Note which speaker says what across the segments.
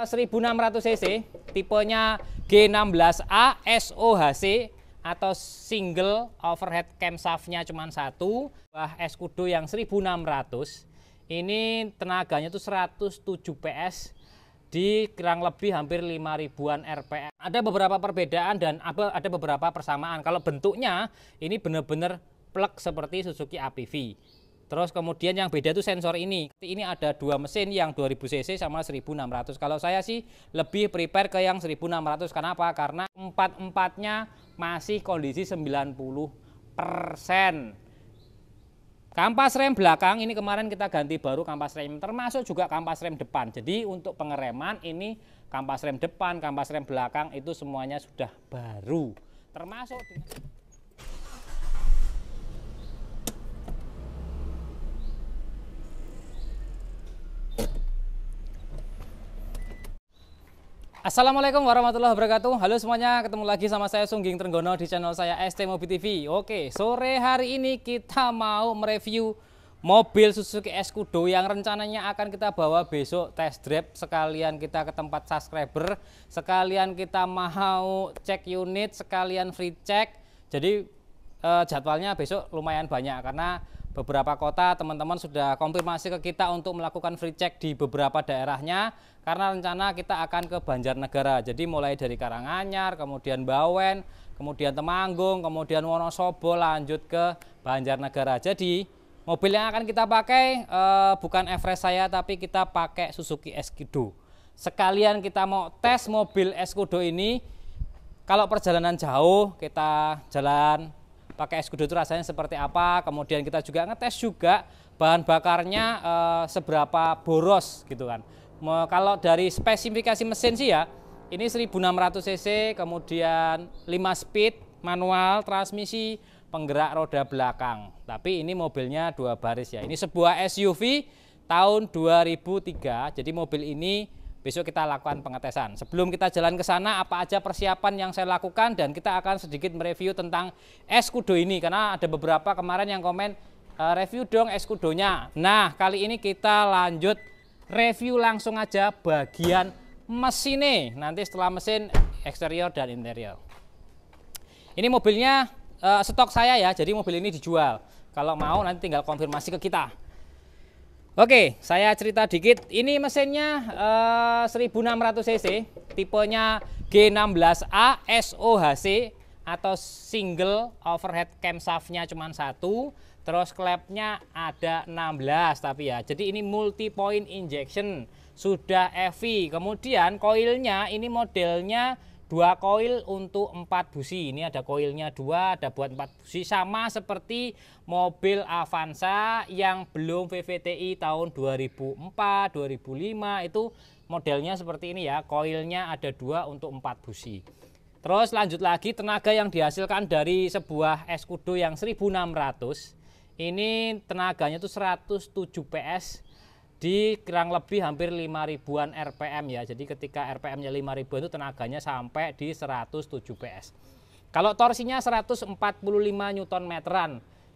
Speaker 1: 1600 cc, tipenya G16A SOHC atau single overhead camshaftnya cuma satu. Escudo yang 1600 ini tenaganya itu 107 PS di kurang lebih hampir 5000-an RPM. Ada beberapa perbedaan dan ada beberapa persamaan. Kalau bentuknya ini benar-benar plug seperti Suzuki APV. Terus kemudian yang beda itu sensor ini. Ini ada dua mesin yang 2000 cc sama 1600. Kalau saya sih lebih prepare ke yang 1600. Kenapa? Karena empat-empatnya masih kondisi 90%. Kampas rem belakang ini kemarin kita ganti baru kampas rem, termasuk juga kampas rem depan. Jadi untuk pengereman ini kampas rem depan, kampas rem belakang itu semuanya sudah baru. Termasuk Assalamualaikum warahmatullahi wabarakatuh. Halo semuanya, ketemu lagi sama saya Sungging Trenggono di channel saya ST Mobi TV. Oke, sore hari ini kita mau mereview mobil Suzuki Escudo yang rencananya akan kita bawa besok test drive. Sekalian kita ke tempat subscriber, sekalian kita mau cek unit, sekalian free check. Jadi jadwalnya besok lumayan banyak karena beberapa kota teman-teman sudah konfirmasi ke kita untuk melakukan free check di beberapa daerahnya. Karena rencana kita akan ke Banjarnegara, jadi mulai dari Karanganyar, kemudian Bawen, kemudian Temanggung, kemudian Wonosobo, lanjut ke Banjarnegara. Jadi mobil yang akan kita pakai bukan Everest saya, tapi kita pakai Suzuki Escudo. Sekalian kita mau tes mobil Escudo ini. Kalau perjalanan jauh kita jalan pakai Escudo itu rasanya seperti apa. Kemudian kita juga ngetes juga bahan bakarnya seberapa boros gitu kan. Kalau dari spesifikasi mesin sih ya, ini 1600 cc, kemudian 5 speed, manual, transmisi, penggerak roda belakang. Tapi ini mobilnya dua baris ya. Ini sebuah SUV tahun 2003. Jadi mobil ini besok kita lakukan pengetesan. Sebelum kita jalan ke sana, apa aja persiapan yang saya lakukan, dan kita akan sedikit mereview tentang Escudo ini. Karena ada beberapa kemarin yang komen, review dong Escudonya. Nah, kali ini kita lanjut review langsung aja bagian mesinnya. Nanti setelah mesin, eksterior dan interior. Ini mobilnya stok saya ya, jadi mobil ini dijual. Kalau mau nanti tinggal konfirmasi ke kita. Oke, saya cerita dikit. Ini mesinnya 1600 cc, tipenya G16A SOHC atau single overhead camshaftnya cuma satu. Terus klepnya ada 16 tapi ya. Jadi ini multi point injection, sudah EV. Kemudian koilnya ini modelnya 2 koil untuk 4 busi. Ini ada koilnya 2, ada buat 4 busi, sama seperti mobil Avanza yang belum VVTi tahun 2004, 2005 itu modelnya seperti ini ya. Koilnya ada 2 untuk 4 busi. Terus lanjut lagi, tenaga yang dihasilkan dari sebuah Escudo yang 1600 ini tenaganya itu 107 PS di kurang lebih hampir 5000-an RPM ya. Jadi ketika RPM-nya 5000 itu tenaganya sampai di 107 PS. Kalau torsinya 145 Nm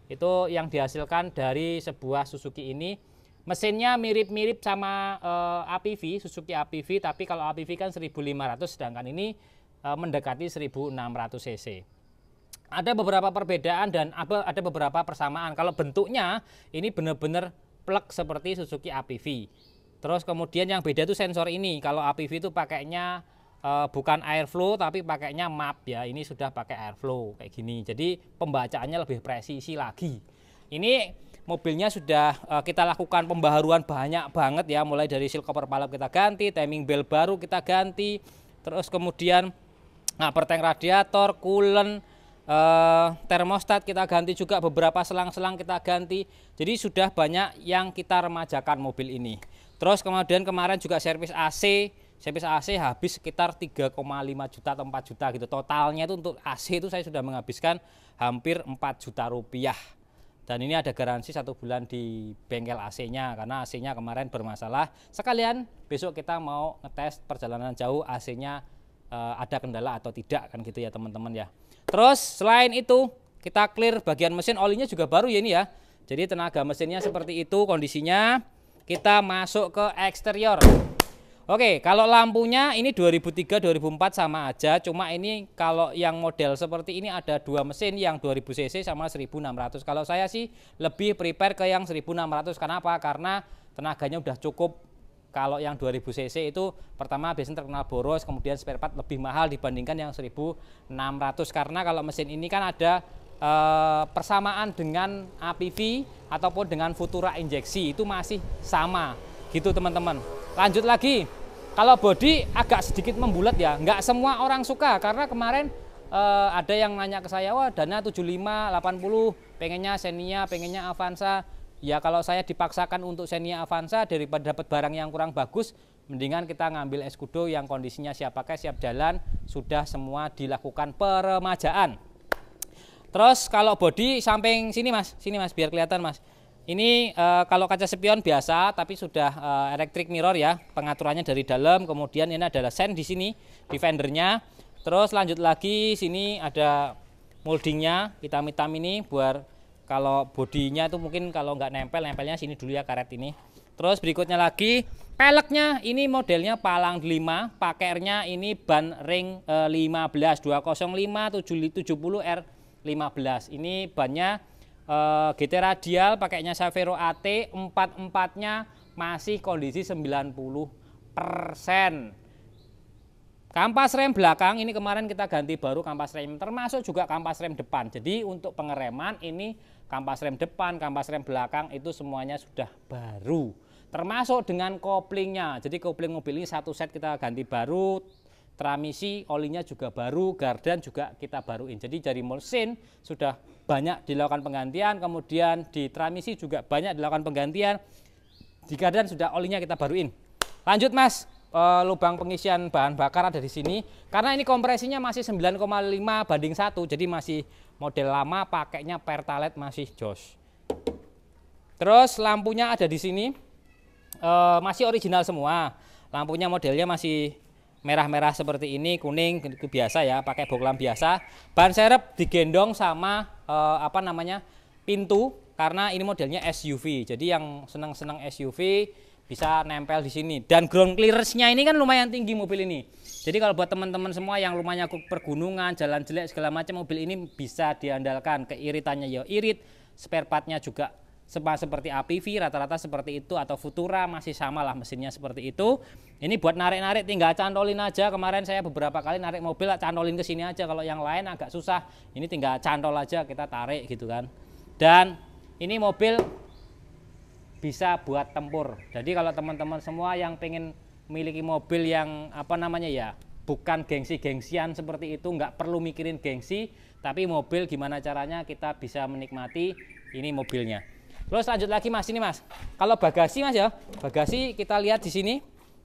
Speaker 1: itu yang dihasilkan dari sebuah Suzuki ini. Mesinnya mirip-mirip sama APV, Suzuki APV, tapi kalau APV kan 1500, sedangkan ini mendekati 1600 cc. Ada beberapa perbedaan dan ada beberapa persamaan. Kalau bentuknya ini benar-benar plug seperti Suzuki APV. Terus kemudian yang beda itu sensor ini. Kalau APV itu pakainya bukan airflow tapi pakainya map ya. Ini sudah pakai airflow kayak gini. Jadi pembacaannya lebih presisi lagi. Ini mobilnya sudah kita lakukan pembaharuan banyak banget ya. Mulai dari seal cover balap kita ganti, timing belt baru kita ganti. Terus kemudian upper tank radiator, coolant, termostat kita ganti juga, beberapa selang-selang kita ganti. Jadi sudah banyak yang kita remajakan mobil ini. Terus kemudian kemarin juga servis AC habis sekitar 3,5 juta atau 4 juta gitu. Totalnya itu untuk AC itu saya sudah menghabiskan hampir 4 juta rupiah. Dan ini ada garansi 1 bulan di bengkel AC-nya karena AC-nya kemarin bermasalah. Sekalian besok kita mau ngetes perjalanan jauh AC-nya ada kendala atau tidak kan gitu ya teman-teman ya. Terus selain itu kita clear bagian mesin, olinya juga baru ya ini ya. Jadi tenaga mesinnya seperti itu kondisinya. Kita masuk ke eksterior. Oke, kalau lampunya ini 2003 2004 sama aja, cuma ini kalau yang model seperti ini ada dua mesin yang 2000 cc sama 1600. Kalau saya sih lebih prepare ke yang 1600. Kenapa? Karena tenaganya udah cukup. Kalau yang 2000 cc itu pertama biasanya terkenal boros, kemudian spare part lebih mahal dibandingkan yang 1600. Karena kalau mesin ini kan ada persamaan dengan APV ataupun dengan Futura injeksi, itu masih sama gitu teman-teman. Lanjut lagi, kalau bodi agak sedikit membulat ya, nggak semua orang suka karena kemarin ada yang nanya ke saya, wah dana 75, 80, pengennya Xenia, pengennya Avanza. Ya kalau saya dipaksakan untuk Xenia Avanza daripada dapat barang yang kurang bagus, mendingan kita ngambil Escudo yang kondisinya siap pakai, siap jalan, sudah semua dilakukan peremajaan. Terus kalau bodi samping sini mas biar kelihatan mas. Ini kalau kaca spion biasa, tapi sudah electric mirror ya, pengaturannya dari dalam. Kemudian ini adalah sen di sini, defendernya. Terus lanjut lagi, sini ada moldingnya, hitam-hitam ini, buat kalau bodinya itu mungkin kalau nggak nempel, nempelnya sini dulu ya karet ini. Terus berikutnya lagi, peleknya ini modelnya Palang 5, pakainya ini ban ring 15, 205 70 R15. Ini bannya GT radial, pakainya Savero AT, 44-nya masih kondisi 90%. Kampas rem belakang ini kemarin kita ganti baru kampas rem, termasuk juga kampas rem depan. Jadi untuk pengereman ini kampas rem depan, kampas rem belakang itu semuanya sudah baru. Termasuk dengan koplingnya. Jadi kopling mobil ini satu set kita ganti baru. Transmisi olinya juga baru, gardan juga kita baruin. Jadi dari mesin sudah banyak dilakukan penggantian, kemudian di transmisi juga banyak dilakukan penggantian. Di gardan sudah olinya kita baruin. Lanjut mas, lubang pengisian bahan bakar ada di sini. Karena ini kompresinya masih 9,5 banding 1, jadi masih model lama, pakainya Pertalite masih jos. Terus lampunya ada di sini, masih original semua. Lampunya modelnya masih merah-merah seperti ini, kuning biasa ya, pakai bohlam biasa. Ban serep digendong sama pintu, karena ini modelnya SUV. Jadi yang senang-senang SUV bisa nempel di sini. Dan ground clearance-nya ini kan lumayan tinggi mobil ini. Jadi kalau buat teman-teman semua yang rumahnya pergunungan, jalan jelek segala macam, mobil ini bisa diandalkan. Keiritannya ya irit, spare part-nya juga seperti APV, rata-rata seperti itu, atau Futura masih sama lah mesinnya seperti itu. Ini buat narik-narik tinggal cantolin aja. Kemarin saya beberapa kali narik mobil cantolin ke sini aja. Kalau yang lain agak susah, ini tinggal cantol aja kita tarik gitu kan. Dan ini mobil bisa buat tempur. Jadi kalau teman-teman semua yang pengen memiliki mobil yang bukan gengsi-gengsian seperti itu, nggak perlu mikirin gengsi, tapi mobil gimana caranya kita bisa menikmati ini mobilnya. Terus lanjut lagi mas, ini mas, kalau bagasi mas ya, bagasi kita lihat di sini.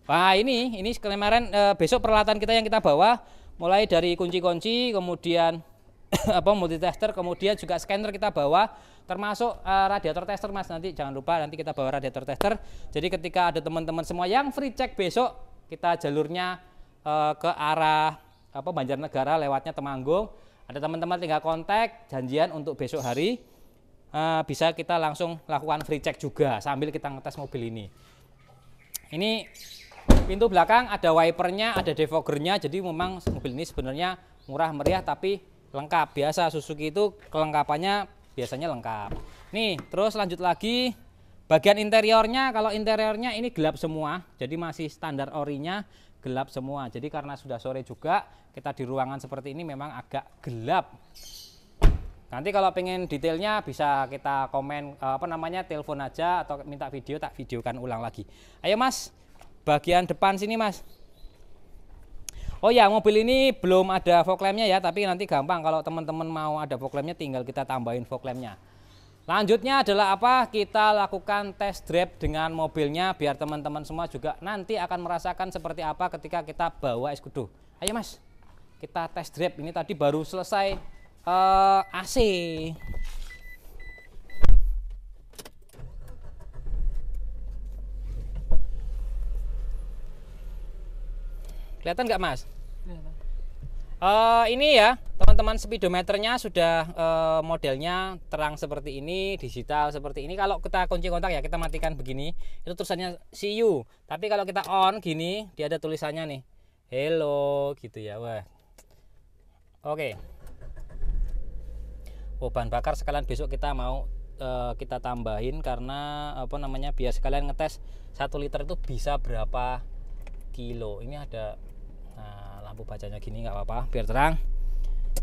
Speaker 1: Wah ini kemarin besok peralatan kita yang kita bawa, mulai dari kunci-kunci, kemudian multitester, kemudian juga scanner kita bawa, termasuk radiator tester mas. Nanti jangan lupa nanti kita bawa radiator tester. Jadi ketika ada teman-teman semua yang free check besok, kita jalurnya ke arah Banjarnegara lewatnya Temanggung. Ada teman-teman tinggal kontak janjian untuk besok hari. Bisa kita langsung lakukan free check juga sambil kita ngetes mobil ini. Ini pintu belakang ada wipernya, ada defoggernya. Jadi memang mobil ini sebenarnya murah meriah tapi lengkap. Biasa Suzuki itu kelengkapannya biasanya lengkap. Nih terus lanjut lagi, bagian interiornya. Kalau interiornya ini gelap semua, jadi masih standar orinya gelap semua. Jadi karena sudah sore juga, kita di ruangan seperti ini memang agak gelap. Nanti kalau pengen detailnya bisa kita komen telepon aja atau minta video, tak videokan ulang lagi. Ayo mas, bagian depan sini mas. Oh ya, mobil ini belum ada fog lampnya ya, tapi nanti gampang kalau teman-teman mau ada fog lampnya tinggal kita tambahin fog lampnya. Lanjutnya adalah kita lakukan test drive dengan mobilnya biar teman-teman semua juga nanti akan merasakan seperti apa ketika kita bawa Escudo. Ayo mas, kita test drive. Ini tadi baru selesai AC. Kelihatan nggak mas? Ini ya teman-teman, speedometernya sudah modelnya terang seperti ini, digital seperti ini. Kalau kita kunci kontak ya kita matikan begini, itu tulisannya see you. Tapi kalau kita on gini, dia ada tulisannya nih, hello gitu ya. Wah, oke. Oh, bahan bakar sekalian besok kita mau kita tambahin, karena apa namanya, biar sekalian ngetes 1 liter itu bisa berapa kilo. Ini ada lampu bacanya gini, nggak apa-apa biar terang.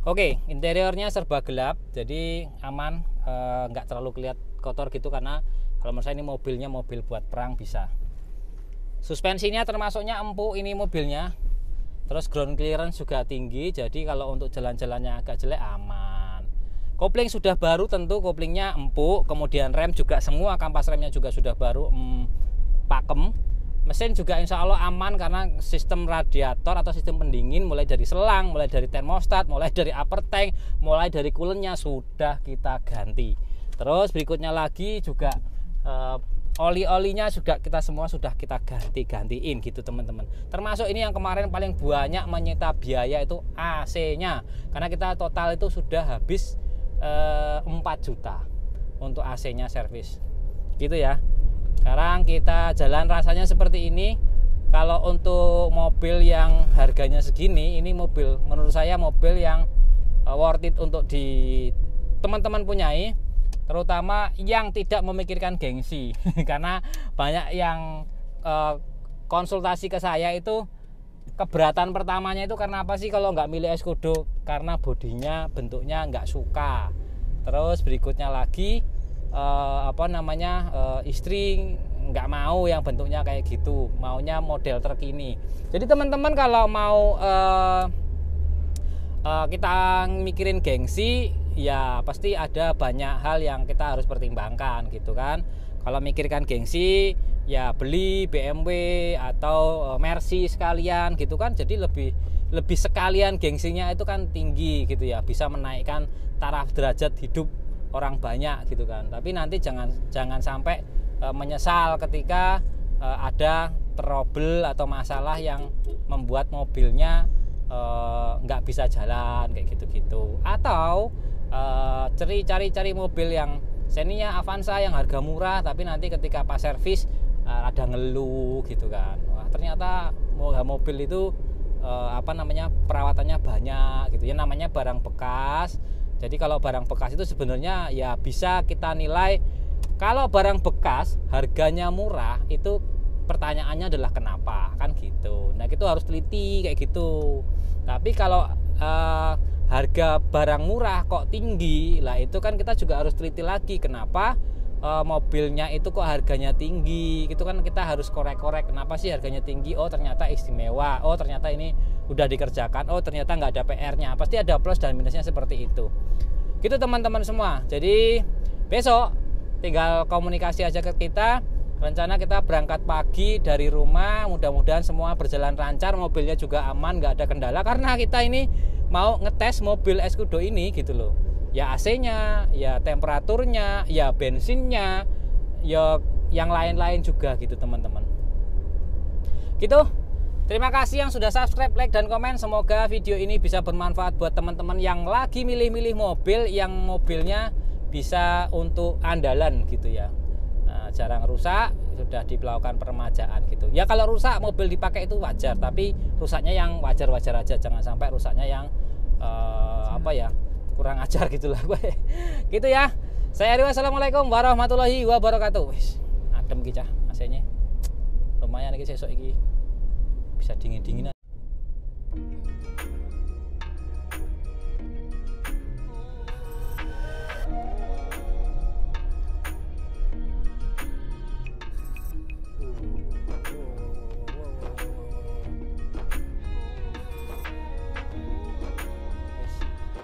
Speaker 1: Oke, interiornya serba gelap, jadi aman, nggak terlalu kelihatan kotor gitu, karena kalau menurut saya ini mobilnya mobil buat perang bisa. Suspensinya termasuknya empuk ini mobilnya, terus ground clearance juga tinggi, jadi kalau untuk jalan-jalannya agak jelek aman. Kopling sudah baru, tentu koplingnya empuk, kemudian rem juga semua, kampas remnya juga sudah baru, pakem. Mesin juga insya Allah aman, karena sistem radiator atau sistem pendingin mulai dari selang, mulai dari termostat, mulai dari upper tank, mulai dari coolernya sudah kita ganti. Terus berikutnya lagi juga oli-olinya juga kita semua sudah kita gantiin gitu teman-teman. Termasuk ini yang kemarin paling banyak menyita biaya itu AC-nya, karena kita total itu sudah habis 4 juta untuk AC-nya servis gitu ya. Sekarang kita jalan rasanya seperti ini. Kalau untuk mobil yang harganya segini, ini mobil menurut saya mobil yang worth it untuk di teman-teman punyai, terutama yang tidak memikirkan gengsi. Karena banyak yang konsultasi ke saya itu keberatan pertamanya itu karena apa sih kalau nggak milih Escudo, karena bodinya bentuknya nggak suka. Terus berikutnya lagi istri nggak mau yang bentuknya kayak gitu, maunya model terkini. Jadi teman-teman kalau mau kita mikirin gengsi, ya pasti ada banyak hal yang kita harus pertimbangkan gitu kan. Kalau mikirkan gengsi, ya beli BMW atau Mercy sekalian gitu kan, jadi lebih sekalian gengsinya itu kan tinggi gitu ya, bisa menaikkan taraf derajat hidup orang banyak gitu kan. Tapi nanti jangan sampai menyesal ketika ada trouble atau masalah yang membuat mobilnya nggak bisa jalan kayak gitu-gitu. Atau cari mobil yang Xenia Avanza yang harga murah, tapi nanti ketika pas servis ada ngeluh gitu kan. Wah, ternyata mobil itu perawatannya banyak gitu ya, namanya barang bekas. Jadi kalau barang bekas itu sebenarnya ya bisa kita nilai, kalau barang bekas harganya murah itu pertanyaannya adalah kenapa, kan gitu. Nah, itu harus teliti kayak gitu. Tapi kalau harga barang murah kok tinggi, lah itu kan kita juga harus teliti lagi kenapa mobilnya itu kok harganya tinggi gitu kan. Kita harus korek-korek kenapa sih harganya tinggi. Oh, ternyata istimewa, oh ternyata ini udah dikerjakan, oh ternyata nggak ada PR-nya. Pasti ada plus dan minusnya seperti itu gitu teman-teman semua. Jadi besok tinggal komunikasi aja ke kita. Rencana kita berangkat pagi dari rumah, mudah-mudahan semua berjalan lancar, mobilnya juga aman, nggak ada kendala, karena kita ini mau ngetes mobil Escudo ini gitu loh. Ya AC-nya, ya temperaturnya, ya bensinnya, ya yang lain-lain juga gitu teman-teman. Gitu. Terima kasih yang sudah subscribe, like, dan komen. Semoga video ini bisa bermanfaat buat teman-teman yang lagi milih-milih mobil, yang mobilnya bisa untuk andalan gitu ya. Nah, jarang rusak, sudah dilakukan peremajaan gitu. Ya kalau rusak mobil dipakai itu wajar, tapi rusaknya yang wajar-wajar aja, jangan sampai rusaknya yang kurang ajar gitulah. Gitu ya. Saya Ari, wassalamualaikum warahmatullahi wabarakatuh. Wis, adem iki cah AC-nya. Lumayan iki sesuk iki. Bisa dingin-dinginan.